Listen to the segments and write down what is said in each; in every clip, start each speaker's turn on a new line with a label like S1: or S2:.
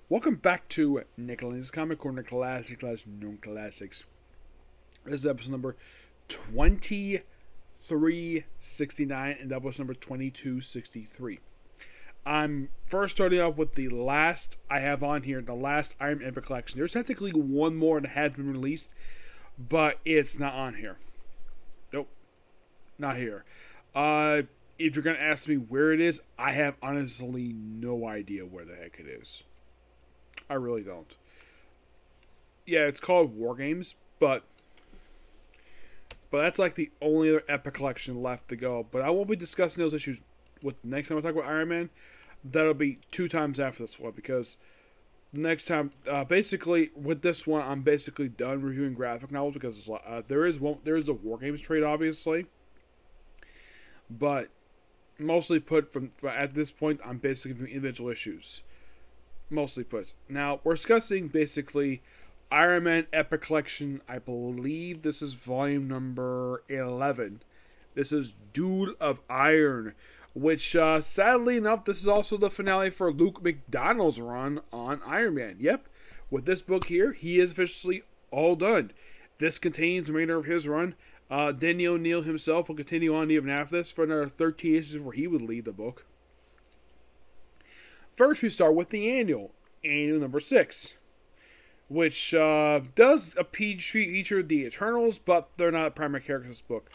S1: Welcome back to Lenz Comic Corner Classic / Non Classics. This is episode number 2369 and episode number 2263. I'm first starting off with the last I have on here, the last Iron Man Epic Collection. There's technically one more that had been released, but it's not on here. Nope, not here. If you're going to ask me where it is, I have honestly no idea where the heck it is. I really don't. Yeah, it's called War Games, but that's like the only other Epic Collection left to go. But I won't be discussing those issues with the next time I talk about Iron Man. That'll be 2 times after this one, because the next time, basically with this one, I'm basically done reviewing graphic novels because there is a War Games trade, obviously, but mostly put from at this point, I'm basically doing individual issues. Mostly put. Now, we're discussing basically Iron Man Epic Collection. I believe this is volume number 11. This is Duel of Iron, which, sadly enough, this is also the finale for Luke McDonald's run on Iron Man. Yep, with this book here, he is officially all done. This contains the remainder of his run. Denny O'Neil himself will continue on even after this for another 13 issues where he would lead the book. First, we start with the annual number 6, which does feature the Eternals, but they're not primary characters in this book.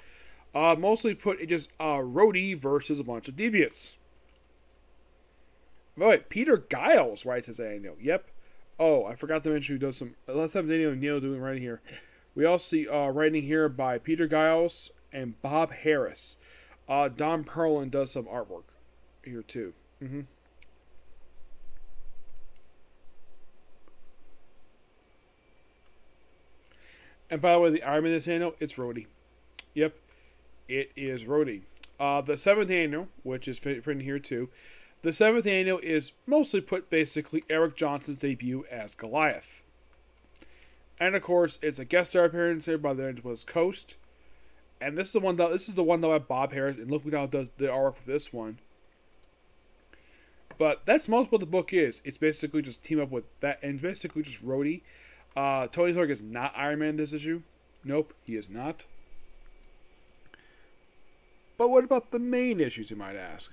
S1: Mostly put, it just Rhodey versus a bunch of deviants. Oh, wait, Peter Giles writes his annual. Yep. Oh, I forgot to mention who does some. Let's have Daniel O'Neil doing writing here. We all see writing here by Peter Giles and Bob Harris. Don Perlin does some artwork here too. And by the way, the Iron Man this annual, it's Rhodey. Yep, it is Rhodey. The 7th annual, which is printed here too, the 7th annual is mostly put basically Eric Johnson's debut as Goliath. And of course, it's a guest star appearance here by the West Coast. And this is the one that by Bob Harris, and Luke McDonald does the artwork for this one. But that's most what the book is. It's basically just team up with that, and basically just Rhodey. Tony Stark is not Iron Man in this issue. Nope, he is not. But what about the main issues, you might ask?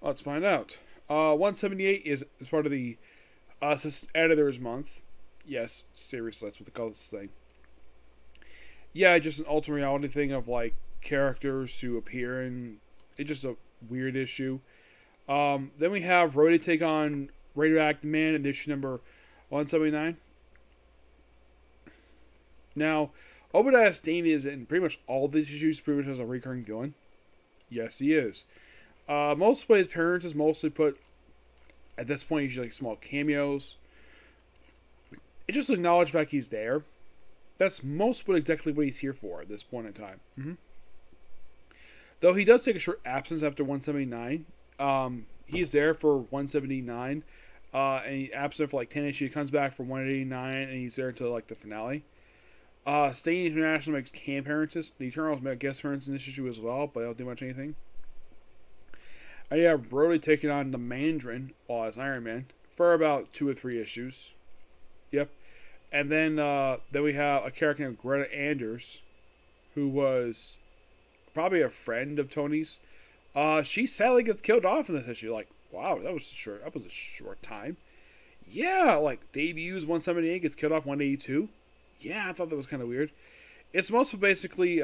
S1: Let's find out. 178 is part of the Editor's Month. Yes, seriously, that's what they call this thing. Yeah, just an alternate reality thing of like characters who appear in. It's just a weird issue. Then we have Rhodey take on Radioactive Man in issue number 179. Now, Obadiah Stane is in pretty much all these issues, pretty much as a recurring villain. Yes, he is. Most of his appearances mostly put, at this point, usually like small cameos. It just acknowledges the fact he's there. That's exactly what he's here for at this point in time. Though he does take a short absence after 179. He's there for 179. And he's absent for like 10 issues. He comes back for 189 and he's there until like the finale. Stane International makes cameo appearances. The Eternals make guest appearances in this issue as well, but they don't do much anything. And you have Rhodey taking on the Mandarin as Iron Man for about 2 or 3 issues. Yep. And then we have a character named Greta Anders, who was probably a friend of Tony's. She sadly gets killed off in this issue. Like, wow, that was a short time. Yeah, like debuts 178, gets killed off 182. Yeah, I thought that was kind of weird. It's mostly basically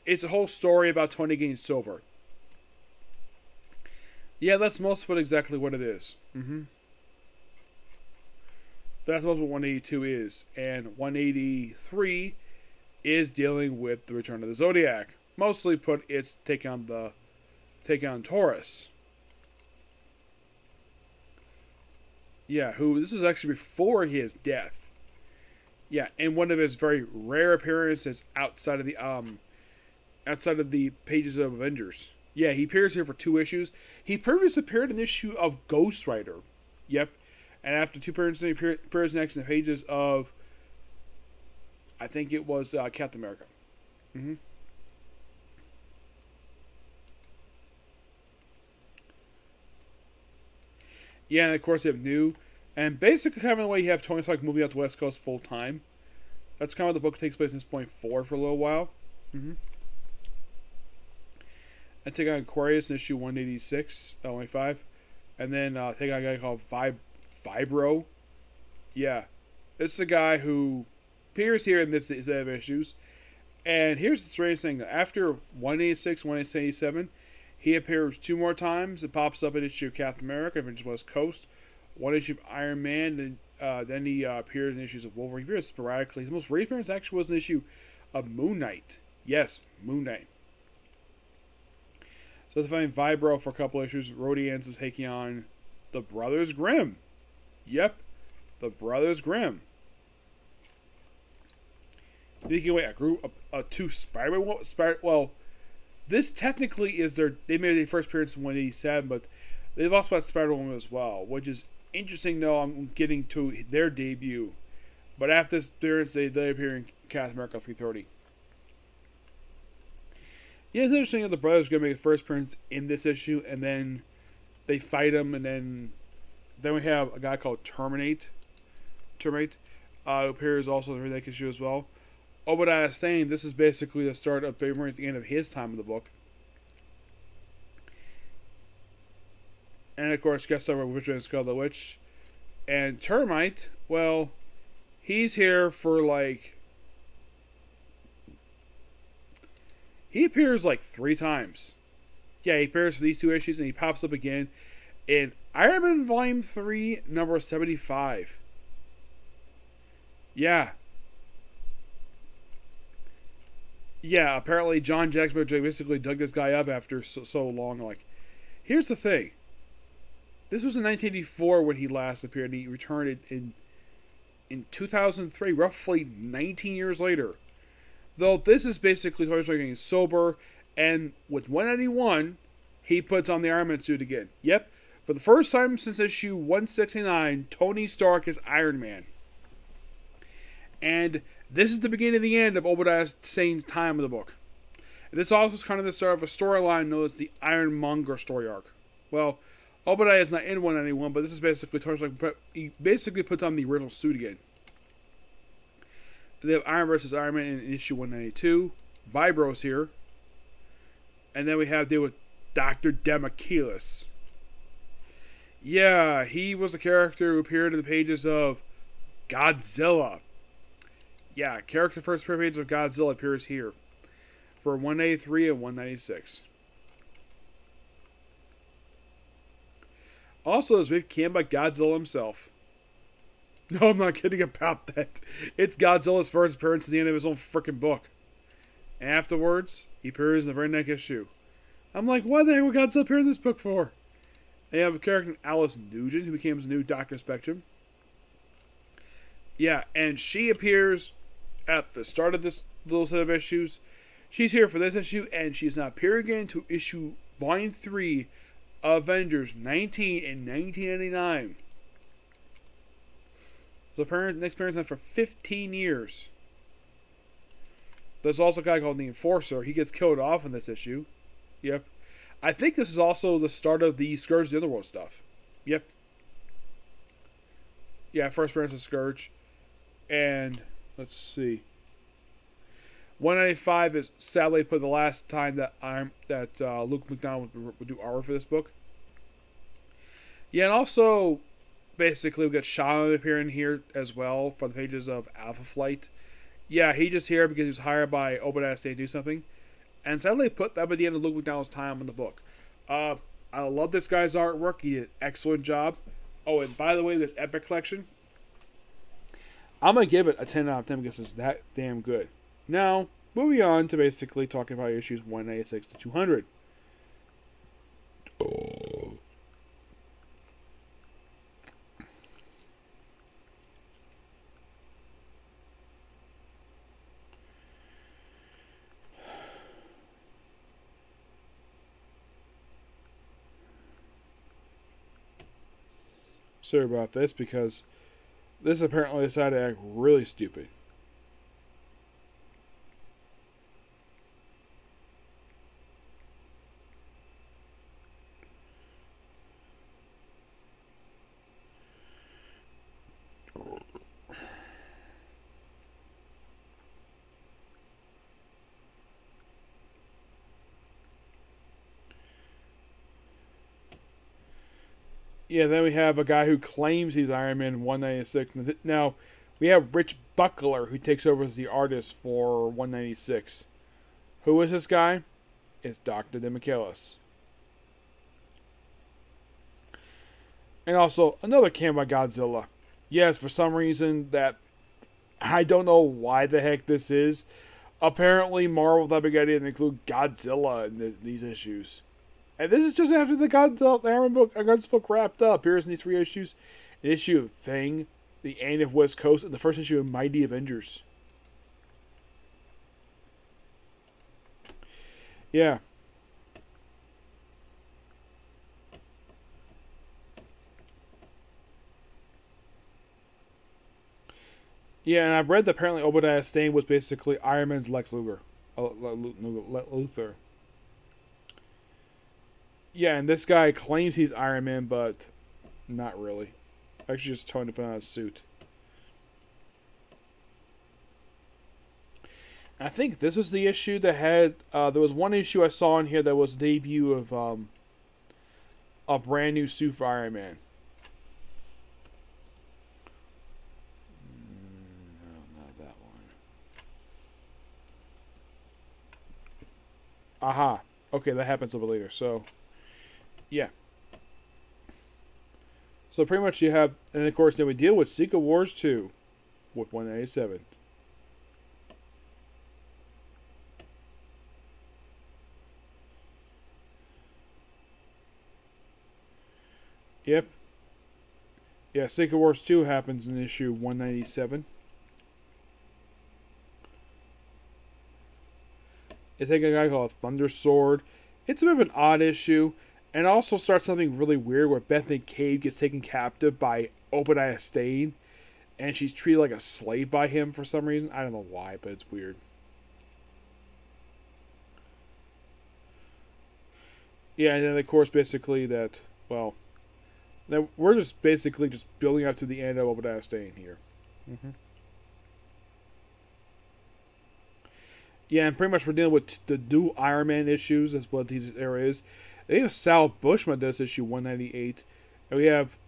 S1: it's a whole story about Tony getting sober. Yeah, that's most of it, exactly what it is. That's most of what 182 is. And 183 is dealing with the Return of the Zodiac. Mostly put, it's take on Taurus. Yeah, this is actually before his death. Yeah, and one of his very rare appearances outside of the pages of Avengers. Yeah, he appears here for 2 issues. He previously appeared in the issue of Ghost Rider. Yep. And after 2 appearances, he appears next in the pages of, I think it was Captain America. Yeah, and of course you have New. And basically kind of in a way you have Tony Stark moving out to West Coast full time. That's kind of what the book takes place in this point forward for a little while. And take on Aquarius in issue 186, 185. And then take on a guy called Vibro. Yeah. This is a guy who appears here in this set of issues. And here's the strange thing. After 186, 187, he appears 2 more times. It pops up in issue of Captain America, Avengers West Coast. 1 issue of Iron Man. Then he appeared in issues of Wolverine. He appeared sporadically. His most recent appearance actually was an issue of Moon Knight. Yes, Moon Knight. So let's find Vibro for a couple issues. Rhodey ends up taking on the Brothers Grimm. Yep, the Brothers Grimm. You can wait a group of 2 Spider-Man. Well, this technically is they made their first appearance in 187, but they've also got Spider-Woman as well, which is interesting. Though I'm getting to their debut, but after this appearance, they appear in Captain America 330. Yeah, it's interesting that the brothers are going to make the first appearance in this issue, and then they fight him, and then we have a guy called Terminate, who appears also in the next issue as well. Obadiah is saying this is basically the start of February at the end of his time in the book. And of course, guest star Witch and Scarlet Witch. And Termite, well, he's here for like... He appears like 3 times. Yeah, he appears for these 2 issues and he pops up again in Iron Man Volume 3, number 75. Yeah. Yeah, apparently John Jackson basically dug this guy up after so long. Like, here's the thing. This was in 1984 when he last appeared, and he returned in 2003, roughly 19 years later. Though this is basically Tony Stark getting sober, and with 191, he puts on the Iron Man suit again. Yep, for the first time since issue 169, Tony Stark is Iron Man. And this is the beginning of the end of Obadiah Stane's time in the book. And this also is kind of the start of a storyline known as the Ironmonger story arc. Well, Obadiah is not in 191, but this is basically Tony Stark. He basically puts on the original suit again. They have Iron vs. Iron Man in issue 192. Vibro's here. And then we have to deal with Dr. Demachelis. Yeah, he was a character who appeared in the pages of Godzilla. Yeah, character first page of Godzilla appears here for 183 and 196. Also, this week came by Godzilla himself. No, I'm not kidding about that. It's Godzilla's first appearance at the end of his own freaking book. And afterwards, he appears in the very next issue. I'm like, why the heck would Godzilla appear in this book for? They have a character, Alice Nugent, who becomes the new Dr. Spectrum. Yeah, and she appears at the start of this little set of issues. She's here for this issue, and she's not appearing again to issue Volume 3 of Avengers 19 in 1999. So the next appearance is for 15 years. There's also a guy called the Enforcer. He gets killed off in this issue. Yep. I think this is also the start of the Scourge of the Underworld stuff. Yep. Yeah, first appearance of Scourge. And, let's see. 195 is sadly put the last time that Luke McDonald would do artwork for this book. Yeah, and also, basically, we got Shaman appearing here as well for the pages of Alpha Flight. Yeah, he just here because he was hired by Obadiah Stane to do something. And sadly put that by the end of Luke McDonald's time in the book. I love this guy's artwork. He did an excellent job. Oh, and by the way, this Epic Collection, I'm going to give it a 10 out of 10 because it's that damn good. Now, moving on to basically talking about issues 196 to 200. Sorry about this because this apparently decided to act really stupid. Yeah, then we have a guy who claims he's Iron Man 196. Now, we have Rich Buckler, who takes over as the artist for 196. Who is this guy? It's Dr. DeMichelis. And also, another cameo by Godzilla. Yes, for some reason that I don't know why the heck this is. Apparently, Marvel thought big idea to include Godzilla in these issues. And this is just after the Godzilla book wrapped up. Here's in these 3 issues. An issue of Thing, The End of West Coast, and the first issue of Mighty Avengers. Yeah. Yeah, and I've read that apparently Obadiah Stane was basically Iron Man's Lex Luthor. Luthor. Yeah, and this guy claims he's Iron Man, but not really. Actually just trying to put on a suit. I think this was the issue that had... there was one issue I saw in here that was the debut of a brand new suit for Iron Man. No, not that one. Aha. Okay, that happens a little later. So, yeah. So pretty much you have... And of course then we deal with Secret Wars 2 with 197. Yep. Yeah, Secret Wars 2 happens in issue 197. It's like a guy called Thunder Sword. It's a bit of an odd issue. And also starts something really weird where Bethany Cave gets taken captive by Obadiah Stane. And she's treated like a slave by him for some reason. I don't know why, but it's weird. Yeah, and then of course basically that, well... Now, we're just basically just building up to the end of Obadiah Stane here. Yeah, and pretty much we're dealing with the new Iron Man issues. That's what these there is. They have Sal Bushman does issue 198. And we have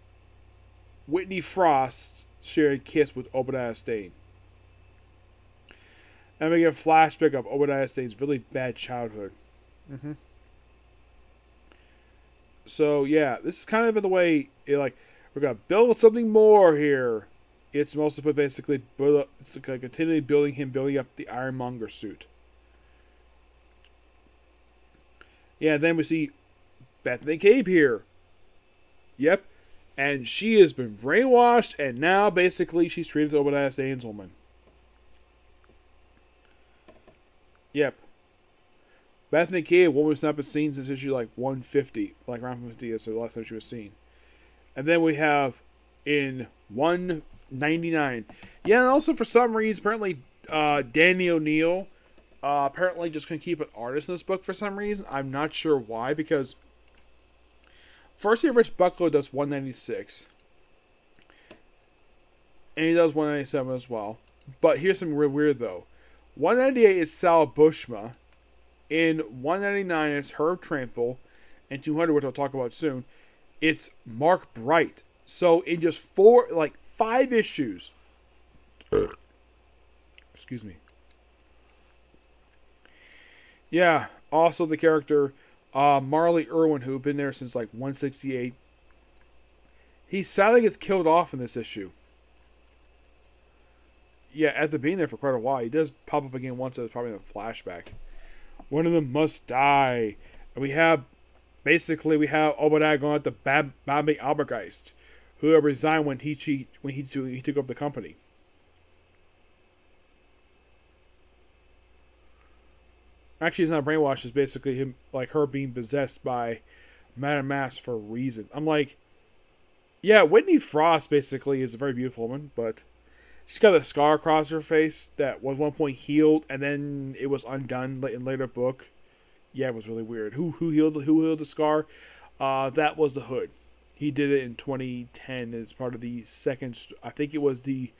S1: Whitney Frost sharing a kiss with Obadiah Stane. And we get a flashback of Obadiah Stane's really bad childhood. So, yeah, this is kind of the way, we're going to build something more here. It's mostly basically continually building up the Ironmonger suit. Yeah, then we see Bethany Cabe here. Yep. And she has been brainwashed, and now basically she's treated as Obadiah Stane's woman. Yep. Bethany Cabe, woman who's not been seen since issue 150, around 150, that's the last time she was seen. And then we have in 199. Yeah, and also for some reason, apparently Danny O'Neill apparently just can keep an artist in this book for some reason. I'm not sure why, because first year Rich Buckler does 196. And he does 197 as well. But here's something real weird though. 198 is Sal Bushma. In 199, it's Herb Trample. And 200, which I'll talk about soon, it's Mark Bright. So in just 5 issues. Excuse me. Yeah, also the character Marley Irwin, who'd been there since 168. He sadly gets killed off in this issue. Yeah, after being there for quite a while, he does pop up again once. It's probably in a flashback. One of them must die. And we have Obadiah going out to Bobby Albergeist, who resigned when he took over the company. Actually, it's not brainwashed. It's basically him, her being possessed by Madame Mask for a reason. I'm yeah, Whitney Frost basically is a very beautiful woman, but she's got a scar across her face that was one point healed, and then it was undone in later book. Yeah, it was really weird. Who healed the scar? That was the Hood. He did it in 2010 as part of the second. I think it was the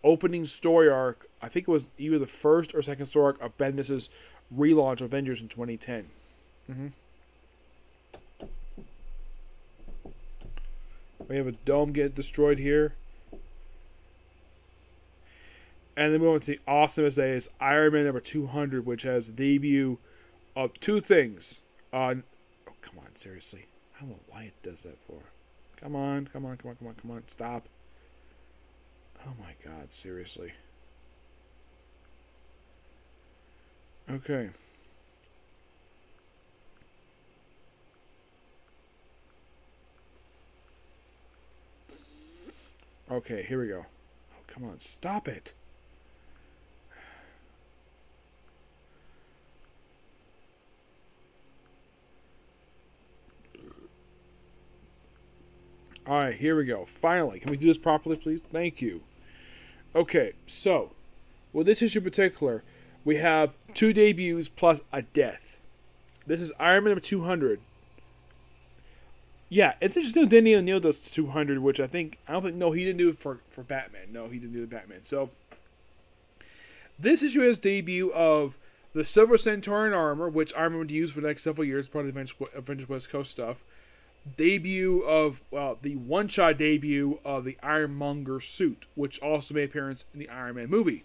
S1: opening story arc. I think it was either the first or second story arc of Bendis' relaunch of Avengers in 2010. We have a dome get destroyed here. And then we want to see awesome day is Iron Man number 200, which has a debut of two things. Oh, come on, seriously. I don't know why it does that for. Come on, come on, come on, come on, come on. Stop. Oh my god, seriously. Okay. Okay, here we go. Oh, come on, stop it. Alright, here we go. Finally, can we do this properly, please? Thank you. Okay, so, with this issue in particular, we have two debuts plus a death. This is Iron Man number 200. Yeah, it's interesting Denny O'Neil does 200, which I don't think, no, he didn't do it for Batman. No, he didn't do the Batman. So, this issue has debut of the Silver Centaurian armor, which Iron Man would use for the next several years, part of the Avengers West Coast stuff. Debut of, well, the one-shot debut of the Ironmonger suit, which also made appearance in the Iron Man movie.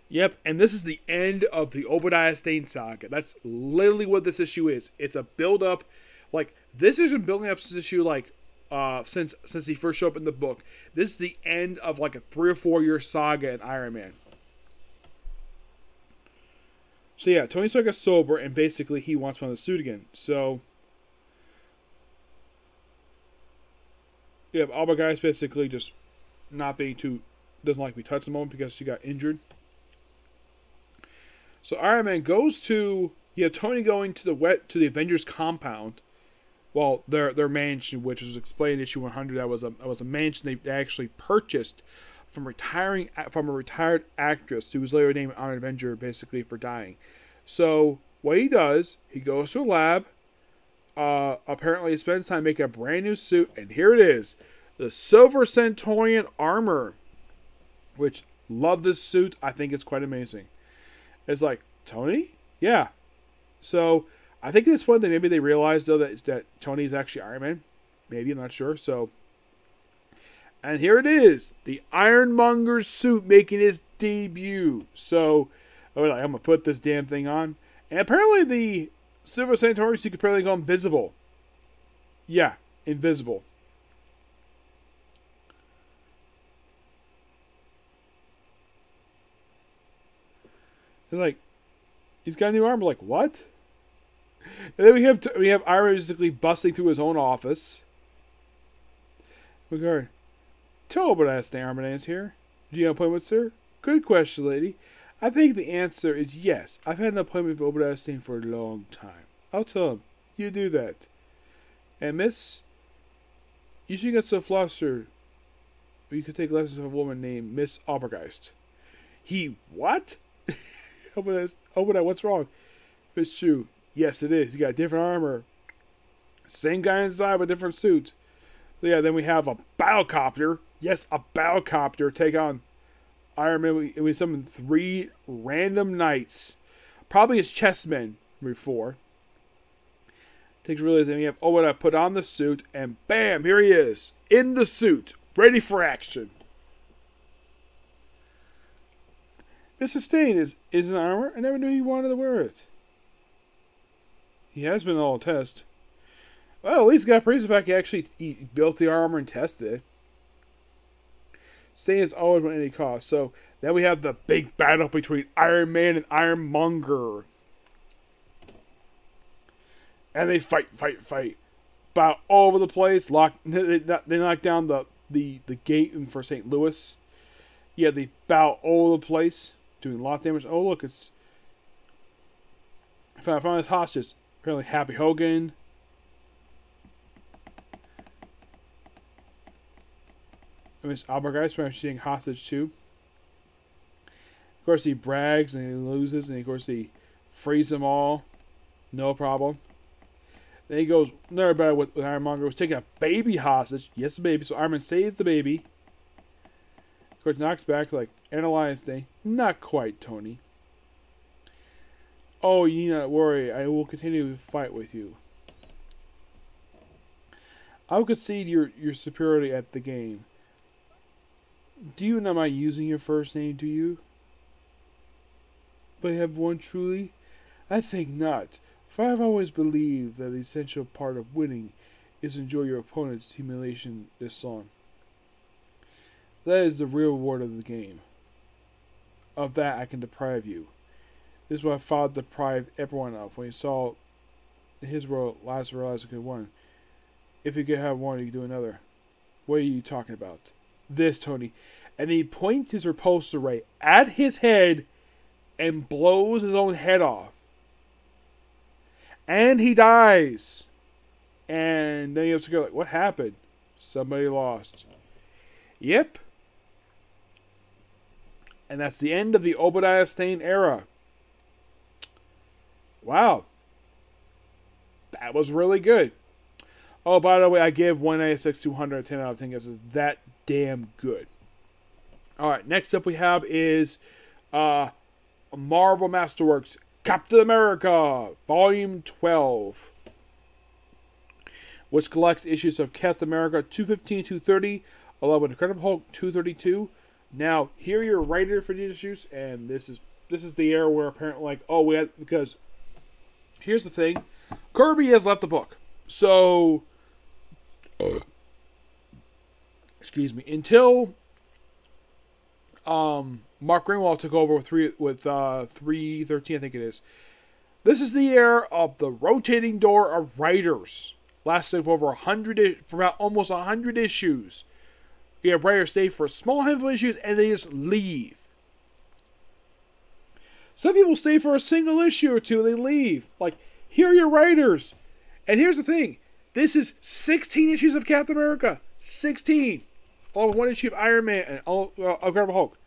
S1: Yep, and this is the end of the Obadiah Stane saga. That's literally what this issue is. It's a build-up. Like, this has been building up this issue, like, since he first showed up in the book. This is the end of, like, a 3 or 4 year saga in Iron Man. So yeah, Tony Stark gets sober, and basically he wants one of the suit again. So, yeah, Obadiah's basically just not being too, doesn't like to be touched at the moment because she got injured. So Iron Man goes to, you have Tony going to the Avengers compound, well, their mansion, which was explained in issue 100. That was a mansion they actually purchased from a retired actress who was later named Honored Avenger, basically for dying. So what he does, he goes to a lab. Apparently, he spends time making a brand new suit, and here it is, the Silver Centaurian armor. Which, love this suit. I think it's quite amazing. It's like, Tony? Yeah. So I think at this point maybe they realized though that Tony's actually Iron Man. Maybe, I'm not sure. So. And here it is, the Ironmonger suit making his debut. So, I'm going to put this damn thing on. And apparently the Silver Centaurian suit could apparently go invisible. Yeah, invisible. It's like, he's got a new armor. Like, what? And then we have Iron Man basically busting through his own office. Regard. Obadiah Stane is here. Do you have an appointment, sir? Good question, lady. I think the answer is yes. I've had an appointment with Obadiah Stane for a long time. I'll tell him. You do that. And miss, you should get so flustered. You could take lessons of a woman named Miss Obergeist. He what? Obadiah, what's wrong? It's true. Yes, it is. He got different armor. Same guy inside, but different suit. So yeah, then we have a battlecopter. Yes, a battlecopter take on Iron Man. We summon 3 random knights. Probably his chessmen before. Takes really, then we have Obadiah put on the suit, and bam, here he is. In the suit. Ready for action. Mr. Stane is in armor. I never knew he wanted to wear it. He has been all test. Well, at least got praise the fact he built the armor and tested it. Stane is always at any cost. So then we have the big battle between Iron Man and Ironmonger. And they fight. About all over the place. They knock down the gate for St. Louis. Yeah, they bow all over the place. Doing a lot of damage. Oh, look, it's... I found this hostage. Apparently Happy Hogan. Miss Albergeist, apparently she's being hostage too. Of course, he brags and he loses, and of course, he frees them all. No problem. Then he goes, never better with Ironmonger, was taking a baby hostage. Yes, a baby. So Iron Man saves the baby. Of course, knocks back like an Alliance Day. Not quite, Tony. Oh, you need not worry. I will continue to fight with you. I would concede your superiority at the game. Do you not mind using your first name, do you? But have one truly? I think not, for I have always believed that the essential part of winning is to enjoy your opponent's humiliation this long. That is the real reward of the game. Of that I can deprive you. This is what Father deprived everyone of when he saw his world last realize a good one. If you could have one, you could do another. What are you talking about? This, Tony. And he points his repulsor ray at his head and blows his own head off. And he dies. And then you have to go like, what happened? Somebody lost. Yep. And that's the end of the Obadiah Stane era. Wow. That was really good. Oh, by the way, I give 196 200 a 10 out of 10 guesses. That damn good. Alright, next up we have is Marvel Masterworks Captain America Volume 12, which collects issues of Captain America 215, 230, along with Incredible Hulk 232. Now, here are your writer for these issues, and this is the era where apparently like, oh, we had, because here's the thing, Kirby has left the book, so excuse me, until Mark Greenwald took over with 313, I think it is. This is the era of the rotating door of writers, lasting for over 100, for about almost 100 issues. You have writers stay for a small handful of issues and they just leave. Some people stay for a single issue or two and they leave. Like, here are your writers. And here's the thing. This is 16 issues of Captain America. 16. Along with one issue of Iron Man and Incredible Hulk.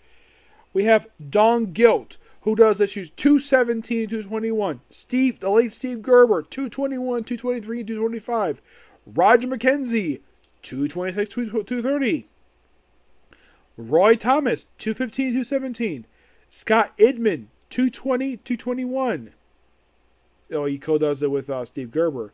S1: We have Don Gilt, who does issues 217 and 221. The late Steve Gerber, 221, 223, and 225. Roger McKenzie, 226, 230. Roy Thomas, 215, 217. Scott Idman, 220, 221. Oh, he co-does it with Steve Gerber.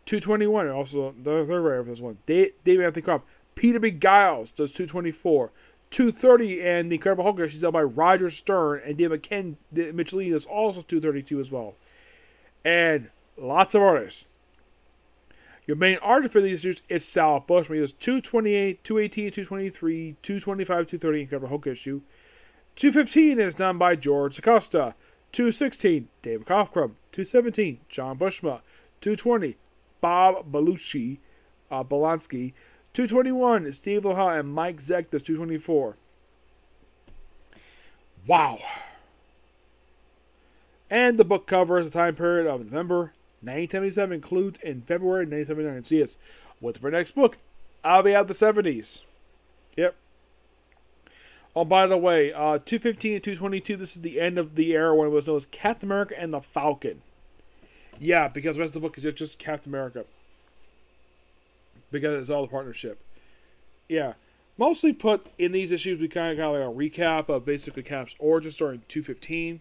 S1: 221, and also the third writer for this one. David Anthony Crump. Peter B. Giles does 224. 230, and the Incredible Hulk is done by Roger Stern, and Dave Michelini does also 232 as well. And lots of artists. Your main artist for these issues is Sal Bushman. He does 228, 218, 223, 225, 230 Incredible Hulk issue. 215 is done by George Acosta. 216, David Cockrum. 217, John Bushma. 220, Bob Belushi, Balansky. 221 is Steve Laha and Mike Zeck does 224. Wow. And the book covers the time period of November 1977 includes in February 1979. So yes, what's for next book? I'll be out the 70s. Yep. Oh, by the way, 215 and 222, this is the end of the era when it was known as Captain America and the Falcon. Yeah, because the rest of the book is just Captain America. Because it's all the partnership. Yeah. Mostly put in these issues, we kind of got like a recap of basically Cap's origin story in 215.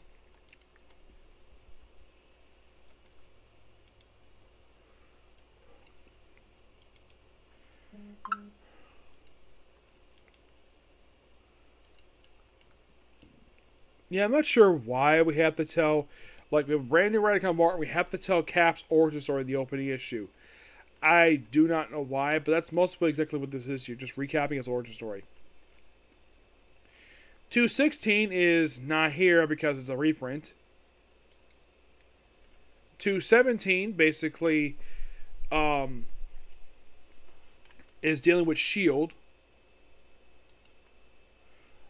S1: Yeah, I'm not sure why we have to tell, like, with brand new writing on Martin, we have to tell Cap's origin story in the opening issue. I do not know why, but that's mostly exactly what this is here, just recapping his origin story. 216 is not here because it's a reprint. 217 basically is dealing with S.H.I.E.L.D.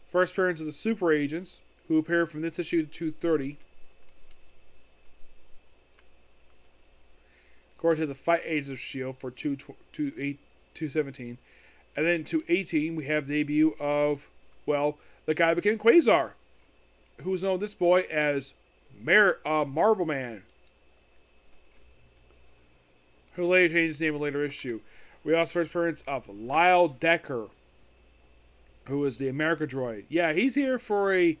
S1: First appearance of the Super Agents, who appear from this issue to 230. Of course, we have the Fight Agents of S.H.I.E.L.D. for 217. And then 218, we have the debut of, well, the guy who became Quasar, who's known this boy as Marvel Man, who later changed his name in a later issue. We also first appearance of Lyle Decker, who is the America Droid. Yeah, he's here for a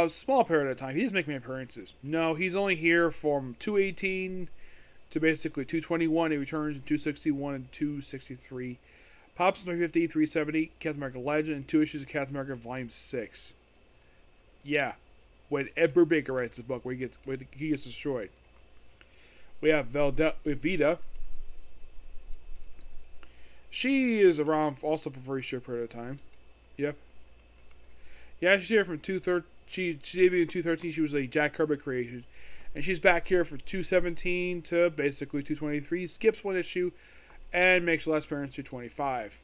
S1: small period of time. He doesn't make many appearances. No, he's only here from 218 to basically 221. He returns in 261 and 263. Pops in 350, 370, Captain America Legend, and 2 issues of Captain America Volume 6. Yeah, when Ed Brubaker writes the book where he gets destroyed. We have Vita. She is around also for a very short period of time. Yep. Yeah, she's here from 213. She debuted in 213. She was a Jack Kirby creation. And she's back here for 217 to basically 223. Skips 1 issue and makes her last appearance 225.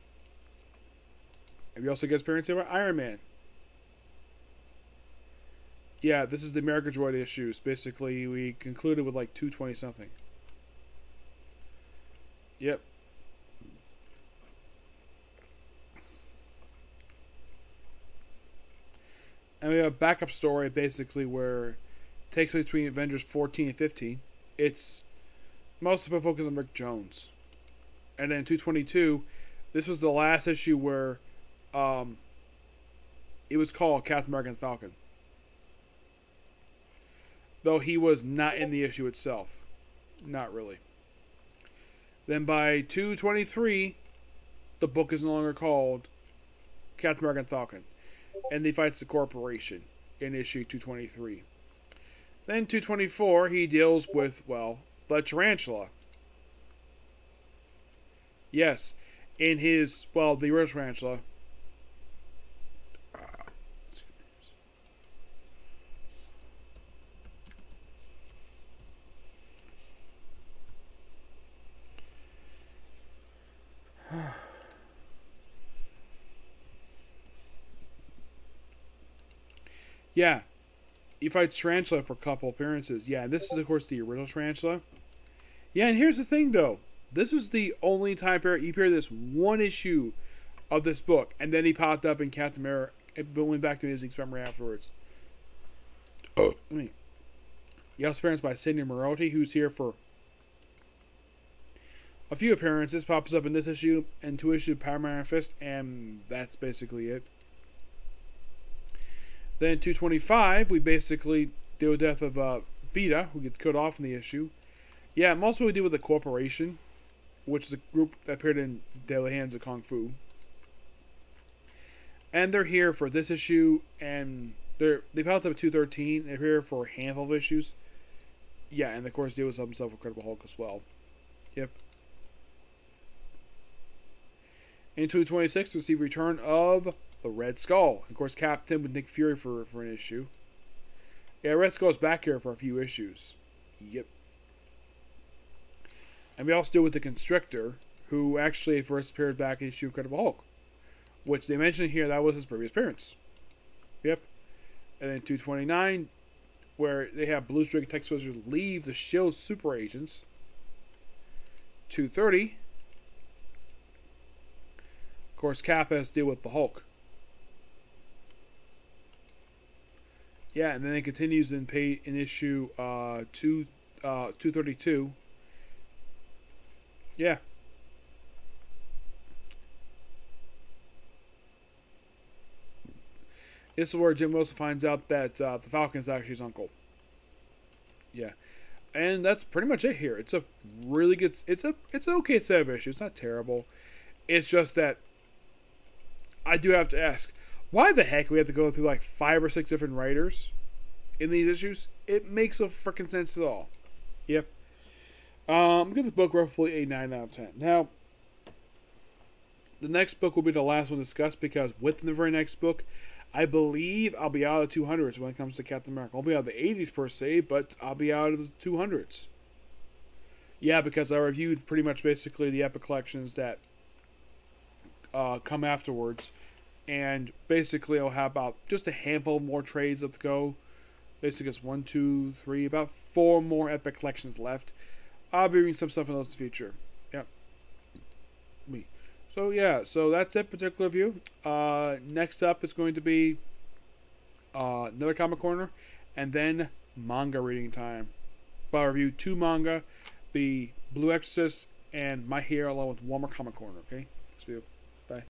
S1: And we also get appearance here by Iron Man. Yeah, this is the America Droid issues. Basically, we concluded with like 220 something. Yep. And we have a backup story basically where it takes place between Avengers 14 and 15. It's most of it focused on Rick Jones. And then 222, this was the last issue where it was called Captain America and Falcon. Though he was not in the issue itself. Not really. Then by 223, the book is no longer called Captain America and Falcon. And he fights the Corporation in issue 223. Then 224, he deals with, well, the Tarantula. Yes, in his, well, the original Tarantula. Yeah, he fights Tarantula for a couple appearances. Yeah, and this is, of course, the original Tarantula. Yeah, and here's the thing, though. This was the only time period he appeared this one issue of this book, and then he popped up in Captain America, but went back to his memory afterwards. Oh. He also appears by Sidney Morotti, who's here for a few appearances. Pops up in this issue and 2 issues of Power Man Fist, and that's basically it. Then 225, we basically deal with the death of Vita, who gets killed off in the issue. Yeah, mostly we deal with the Corporation, which is a group that appeared in Deadly Hands of Kung Fu. And they're here for this issue, and they popped up at 213. They're here for a handful of issues. Yeah, and of course deal with himself Incredible Hulk as well. Yep. In 226, we see return of the Red Skull. Of course, Captain with Nick Fury for an issue. Yeah, Red Skull's back here for a few issues. Yep. And we also deal with the Constrictor, who actually first appeared back in issue of Incredible Hulk. Which they mentioned here, that was his previous appearance. Yep. And then 229, where they have Blue Streak and Texas Wizards leave the S.H.I.E.L.D. super agents. 230. Of course, Cap has to deal with the Hulk. Yeah, and then it continues in issue 232. Yeah. This is where Jim Wilson finds out that the Falcon is actually his uncle. Yeah. And that's pretty much it here. It's a really good... It's an okay set of issues. It's not terrible. It's just that I do have to ask, why the heck we have to go through like 5 or 6 different writers in these issues? It makes no freaking sense at all. Yep. I'm giving this book roughly a 9 out of 10. Now, the next book will be the last one discussed, because within the very next book, I believe I'll be out of the 200s when it comes to Captain America. I'll be out of the 80s per se, but I'll be out of the 200s. Yeah, because I reviewed pretty much basically the Epic collections that come afterwards. And basically I'll have about just a handful more trades left to go. Basically it's 1, 2, 3, about 4 more Epic collections left. I'll be reading some stuff in those in the future. Yep. So yeah, so that's it, particular review. Next up is going to be another comic corner, and then manga reading time. I'll review 2 manga, the Blue Exorcist and My Hero, along with one more comic corner. Okay, next video. Bye.